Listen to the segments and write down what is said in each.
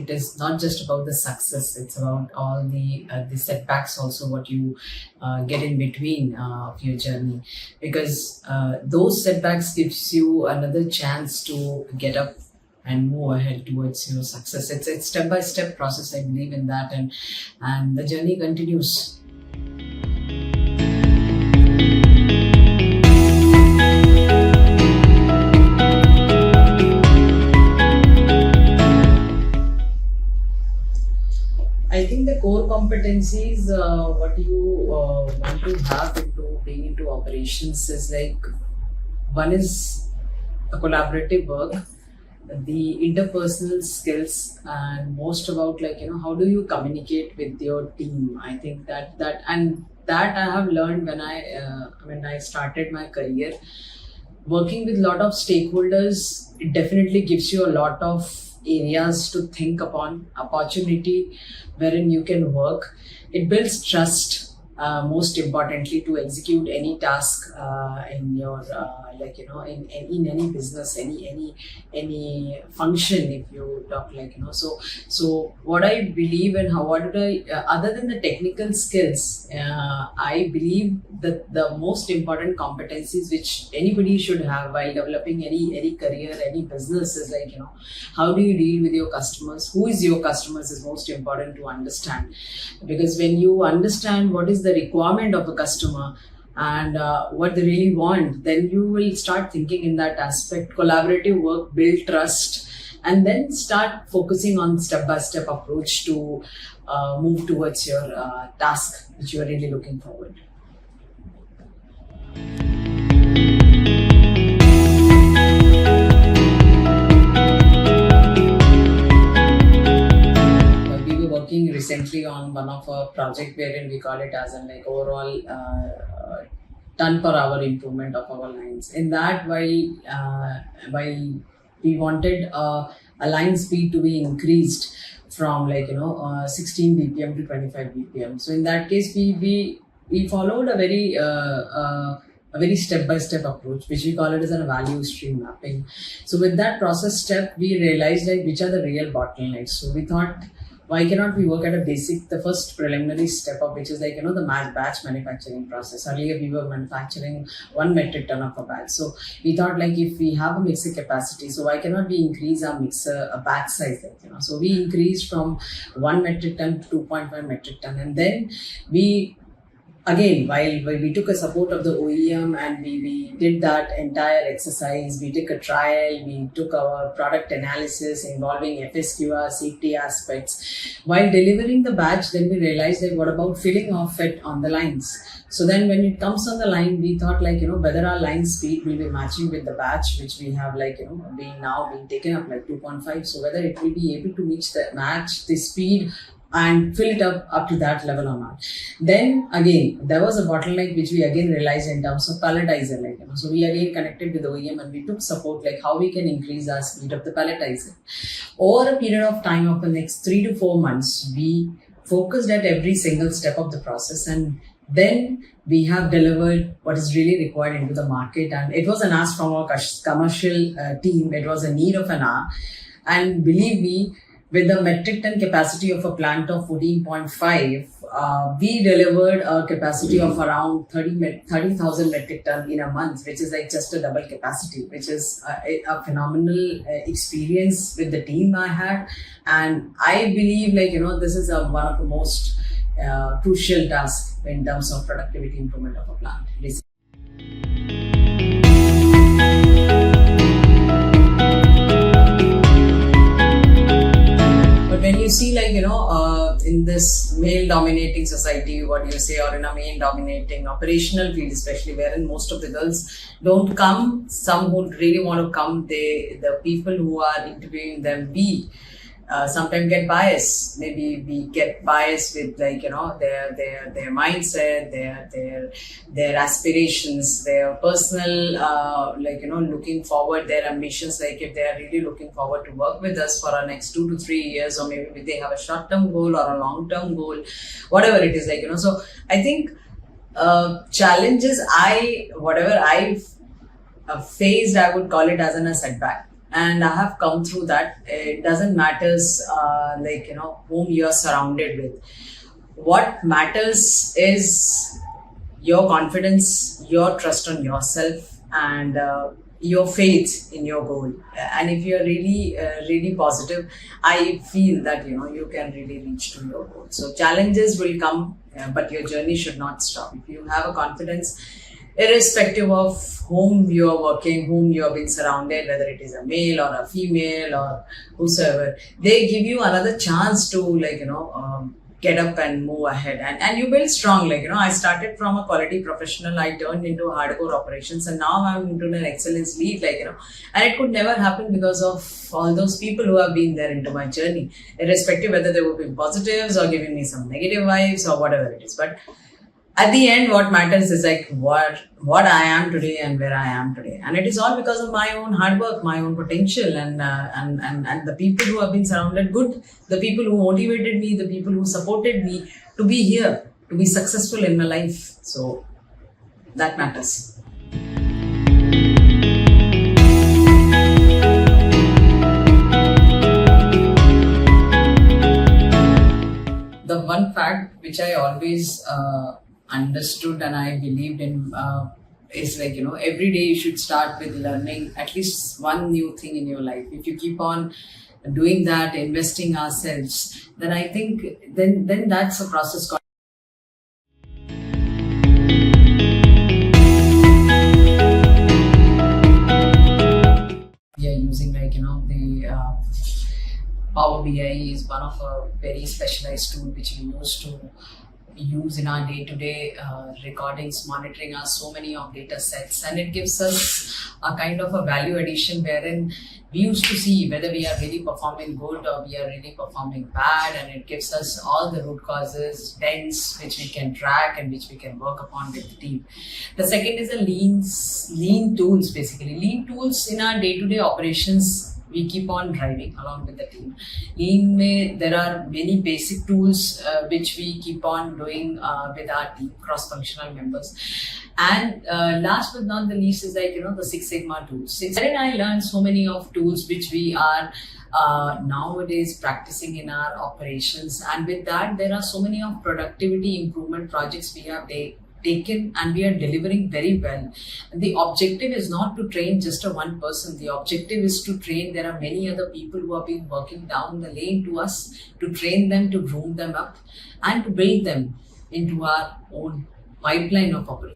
it is not just about the success, it's about all the setbacks also, what you get in between of your journey, because those setbacks gives you another chance to get up and move ahead towards your success. It's step by step process, I believe in that, and the journey continues. I think the core competencies, what you want to have into being into operations is like, one is a collaborative work, the interpersonal skills, and most about like, how do you communicate with your team. I think that I have learned when I started my career. Working with a lot of stakeholders, it definitely gives you a lot of areas to think upon, opportunity wherein you can work. It builds trust, most importantly, to execute any task in your in any business, any function, if you talk like, so what I believe, and what did I other than the technical skills, I believe that the most important competencies which anybody should have while developing any career, any business, is like, how do you deal with your customers, who is your customers, is most important to understand. Because when you understand what is the requirement of a customer and what they really want, then you will start thinking in that aspect. Collaborative work, build trust, and then start focusing on step-by-step approach to move towards your task which you are really looking forward. Recently on one of our project wherein we call it as an like overall ton per hour improvement of our lines. In that, while we wanted a line speed to be increased from 16 bpm to 25 bpm. So in that case, we followed a very step-by-step approach, which we call it as a value stream mapping. So with that process step, we realized like which are the real bottlenecks. So we thought, why cannot we work at the first preliminary step of which is like, the batch manufacturing process. Earlier we were manufacturing 1 metric ton of a batch. So we thought like, if we have a mixer capacity, so why cannot we increase our mixer batch size? So we increased from 1 metric ton to 2.5 metric ton. And then again, while we took a support of the OEM and we did that entire exercise, we took a trial, we took our product analysis involving FSQR, safety aspects. While delivering the batch, then we realized that what about filling off it on the lines? So then when it comes on the line, we thought like, whether our line speed will be matching with the batch, which we have like, being taken up like 2.5. So whether it will be able to match the speed and fill it up to that level or not. Then again, there was a bottleneck which we again realized in terms of palletizer. So we again connected with the OEM and we took support like how we can increase our speed of the palletizer. Over a period of time of the next 3 to 4 months, we focused at every single step of the process, and then we have delivered what is really required into the market. And it was an ask from our commercial team. It was a need of an hour. And believe me, with the metric ton capacity of a plant of 14.5, we delivered a capacity of around 30,000 metric ton in a month, which is like just a double capacity, which is a phenomenal experience with the team I had. And I believe this is one of the most crucial tasks in terms of productivity improvement of a plant. When you see in this male dominating society, what you say, or in a male dominating operational field especially, wherein most of the girls don't come, some who really want to come, the people who are interviewing them, sometimes get biased. Maybe we get biased with their mindset, their aspirations, their personal looking forward, their ambitions. Like if they are really looking forward to work with us for our next 2 to 3 years, or maybe they have a short-term goal or a long-term goal, whatever it is. So I think challenges whatever I've faced, I would call it as a setback. and I have come through that. It doesn't matters whom you are surrounded with. What matters is your confidence, your trust on yourself, and your faith in your goal. And if you're really positive, I feel that you can really reach to your goal. So challenges will come, but your journey should not stop. If you have a confidence, irrespective of whom you are working, whom you have been surrounded, whether it is a male or a female or whosoever, they give you another chance to get up and move ahead, and you build strong. I started from a quality professional, I turned into hardcore operations, and now I'm into an excellence lead, and it could never happen because of all those people who have been there into my journey, irrespective whether they were being positives or giving me some negative vibes or whatever it is. But at the end, what matters is what I am today and where I am today, and it is all because of my own hard work, my own potential, and the people who have been surrounded good, the people who motivated me, the people who supported me to be here, to be successful in my life. So that matters. The one fact which I always understood and I believed in is every day you should start with learning at least one new thing in your life. If you keep on doing that, investing ourselves, then I think then that's a process called we are using the Power BI is one of a very specialized tool which we use in our day-to-day recordings, monitoring our so many of data sets, and it gives us a kind of a value addition wherein we used to see whether we are really performing good or we are really performing bad, and it gives us all the root causes, dents which we can track and which we can work upon with the team. The second is the lean tools. Basically, lean tools in our day-to-day operations we keep on driving along with the team. There are many basic tools which we keep on doing with our team, cross-functional members. And last but not the least is the Six Sigma tools. Then I learned so many of tools which we are nowadays practicing in our operations. And with that, there are so many of productivity improvement projects we have taken and we are delivering very well. And the objective is not to train just a one person. The objective is to train. There are many other people who have been working down the lane to us, to train them, to groom them up, and to build them into our own pipeline of operations.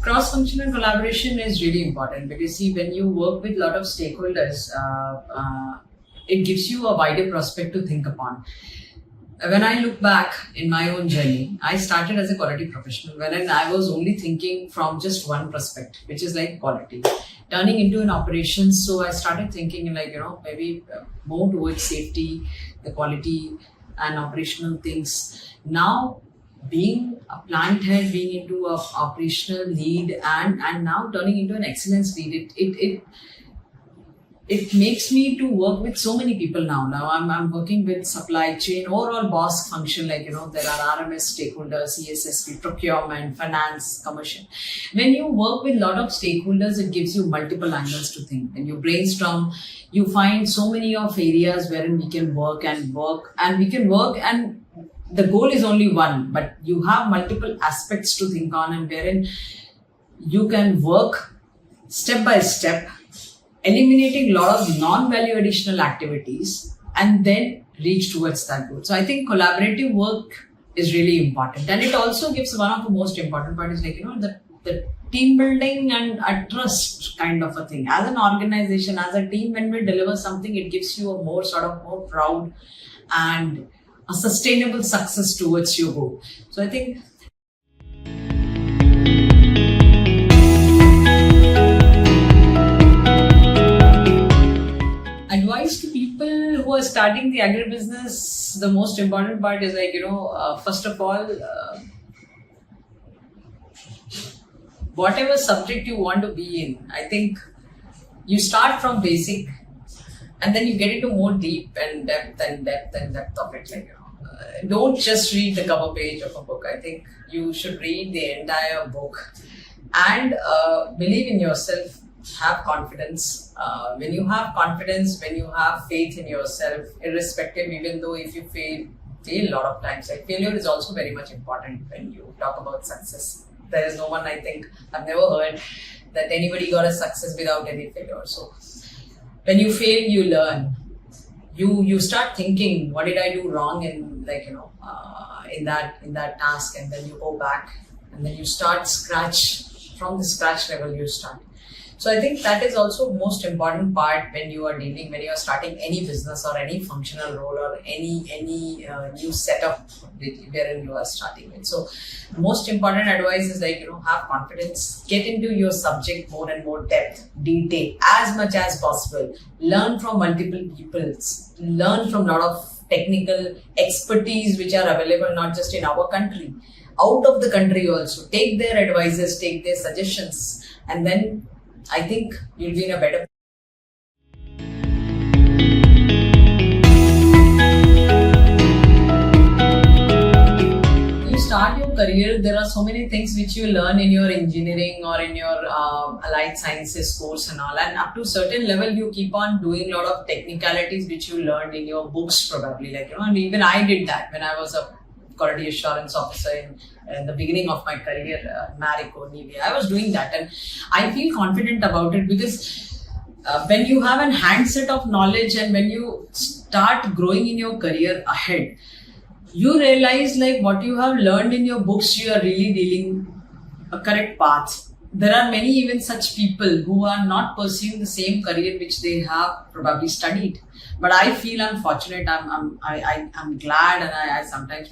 Cross-functional collaboration is really important because see, when you work with a lot of stakeholders, it gives you a wider prospect to think upon. When I look back in my own journey, I started as a quality professional when I was only thinking from just one prospect, which is quality, turning into an operations. So I started thinking maybe more towards safety, the quality and operational things. Now, being a plant head, being into a operational lead, and now turning into an excellence lead, it makes me to work with so many people now. Now I'm working with supply chain, overall boss function, there are RMS stakeholders, CSSP, procurement, finance, commercial. When you work with a lot of stakeholders, it gives you multiple angles to think. When you brainstorm, you find so many of areas wherein we can work, and the goal is only one, but you have multiple aspects to think on, and wherein you can work step by step, eliminating a lot of non-value additional activities, and then reach towards that goal. So I think collaborative work is really important, and it also gives one of the most important part is the team building and a trust kind of a thing. As an organization, as a team, when we deliver something, it gives you a more proud and a sustainable success towards your goal. So I think advice to people who are starting the agribusiness, the most important part is first of all, whatever subject you want to be in, I think you start from basic and then you get into more deep and depth of it. don't just read the cover page of a book. I think you should read the entire book and believe in yourself. Have confidence. When you have confidence, when you have faith in yourself, irrespective, even though if you fail a lot of times, like failure is also very much important when you talk about success. There is no one, I think, I've never heard that anybody got a success without any failure. So when you fail, you learn. You start thinking, what did I do wrong in in that task, and then you go back and then you start from the scratch level you start. So I think that is also most important part when you are starting any business or any functional role or any new setup wherein you are starting with. So most important advice is have confidence, get into your subject more and more depth, detail as much as possible, learn from multiple people, learn from a lot of technical expertise which are available not just in our country, out of the country also. Take their advices, take their suggestions, and then I think you'll be in a better. You start your career, there are so many things which you learn in your engineering or in your allied sciences course and all, and up to certain level you keep on doing a lot of technicalities which you learned in your books probably, and even I did that when I was a quality assurance officer in the beginning of my career, Marico, Navy. I was doing that, and I feel confident about it because when you have an handset of knowledge and when you start growing in your career ahead, you realize what you have learned in your books, you are really dealing a correct path. There are many even such people who are not pursuing the same career which they have probably studied. But I feel I'm fortunate. I'm glad, and I sometimes